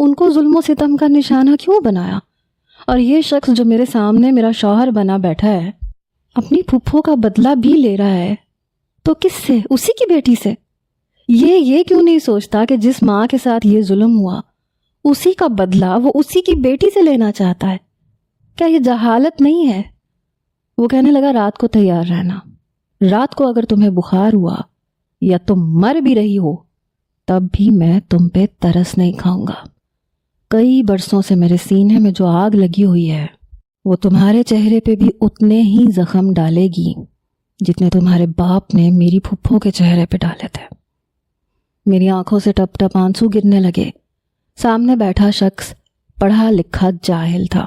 ان کو ظلم و ستم کا نشانہ کیوں بنایا؟ اور یہ شخص جو میرے سامنے میرا شوہر بنا بیٹھا ہے اپنی پھپھو کا بدلہ بھی لے رہا ہے، تو کس سے؟ اسی کی بیٹی سے۔ یہ کیوں نہیں سوچتا کہ جس ماں کے ساتھ یہ ظلم ہوا اسی کا بدلہ وہ اسی کی بیٹی سے لینا چاہتا ہے؟ کیا یہ جہالت نہیں ہے؟ وہ کہنے لگا رات کو تیار رہنا، رات کو اگر تمہیں بخار ہوا یا تم مر بھی رہی ہو تب بھی میں تم پہ ترس نہیں کھاؤں گا۔ کئی برسوں سے میرے سینے میں جو آگ لگی ہوئی ہے وہ تمہارے چہرے پہ بھی اتنے ہی زخم ڈالے گی جتنے تمہارے باپ نے میری پھپھو کے چہرے پہ ڈالے تھے۔ میری آنکھوں سے ٹپ ٹپ آنسو گرنے لگے۔ سامنے بیٹھا شخص پڑھا لکھا جاہل تھا،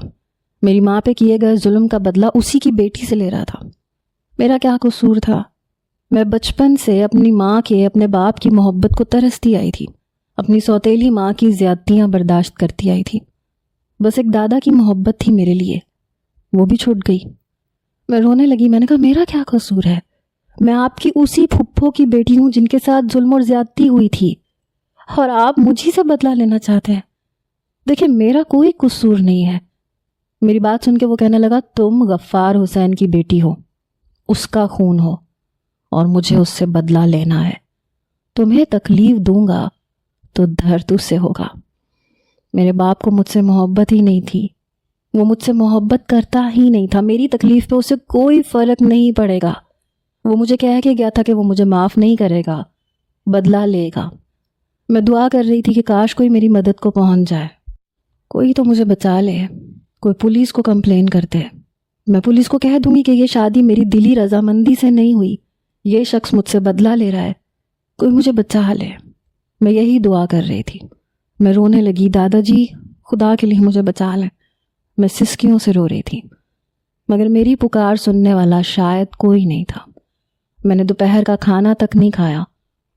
میری ماں پہ کیے گئے ظلم کا بدلہ اسی کی بیٹی سے لے رہا تھا۔ میرا کیا قصور تھا؟ میں بچپن سے اپنی ماں کے، اپنے باپ کی محبت کو ترستی آئی تھی، اپنی سوتیلی ماں کی زیادتیاں برداشت کرتی آئی تھی۔ بس ایک دادا کی محبت تھی میرے لیے، وہ بھی چھوٹ گئی۔ میں رونے لگی۔ میں نے کہا میرا کیا قصور ہے؟ میں آپ کی اسی پھپھو کی بیٹی ہوں جن کے ساتھ ظلم اور زیادتی ہوئی تھی، اور آپ مجھی سے بدلہ لینا چاہتے ہیں۔ دیکھیں میرا کوئی قصور نہیں ہے۔ میری بات سن کے وہ کہنے لگا تم غفار حسین کی بیٹی ہو، اس کا خون ہو، اور مجھے اس سے بدلہ لینا ہے۔ تمہیں تکلیف دوں گا تو درد اس سے ہوگا۔ میرے باپ کو مجھ سے محبت ہی نہیں تھی، وہ مجھ سے محبت کرتا ہی نہیں تھا۔ میری تکلیف پہ اسے کوئی فرق نہیں پڑے گا۔ وہ مجھے کہہ کے گیا تھا کہ وہ مجھے معاف نہیں کرے گا، بدلہ لے گا۔ میں دعا کر رہی تھی کہ کاش کوئی میری مدد کو پہنچ جائے، کوئی تو مجھے بچا لے، کوئی پولیس کو کمپلین کر دے۔ میں پولیس کو کہہ دوں گی کہ یہ شادی میری دلی رضامندی سے نہیں ہوئی، یہ شخص مجھ سے بدلہ لے رہا ہے، کوئی مجھے بچا لے۔ میں یہی دعا کر رہی تھی۔ میں رونے لگی، دادا جی خدا کے لیے مجھے بچا لیں۔ میں سسکیوں سے رو رہی تھی، مگر میری پکار سننے والا شاید کوئی نہیں تھا۔ میں نے دوپہر کا کھانا تک نہیں کھایا،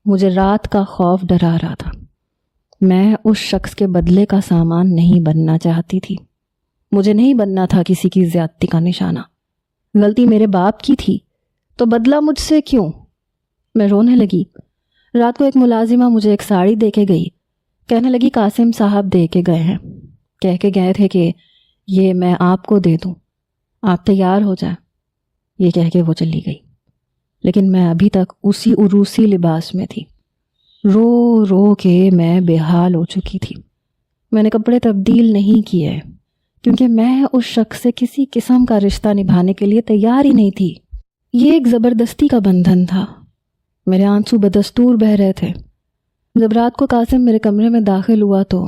مجھے رات کا خوف ڈرا رہا تھا۔ میں اس شخص کے بدلے کا سامان نہیں بننا چاہتی تھی، مجھے نہیں بننا تھا کسی کی زیادتی کا نشانہ۔ غلطی میرے باپ کی تھی تو بدلہ مجھ سے کیوں؟ میں رونے لگی۔ رات کو ایک ملازمہ مجھے ایک ساڑی دے کے گئی، کہنے لگی قاسم صاحب دے کے گئے ہیں، کہہ کے گئے تھے کہ یہ میں آپ کو دے دوں، آپ تیار ہو جائیں۔ یہ کہہ کے وہ چلی گئی، لیکن میں ابھی تک اسی عروسی لباس میں تھی۔ رو رو کے میں بے حال ہو چکی تھی۔ میں نے کپڑے تبدیل نہیں کیے کیونکہ میں اس شخص سے کسی قسم کا رشتہ نبھانے کے لیے تیار ہی نہیں تھی۔ یہ ایک زبردستی کا بندھن تھا۔ میرے آنسو بدستور بہہ رہے تھے۔ جب رات کو قاسم میرے کمرے میں داخل ہوا تو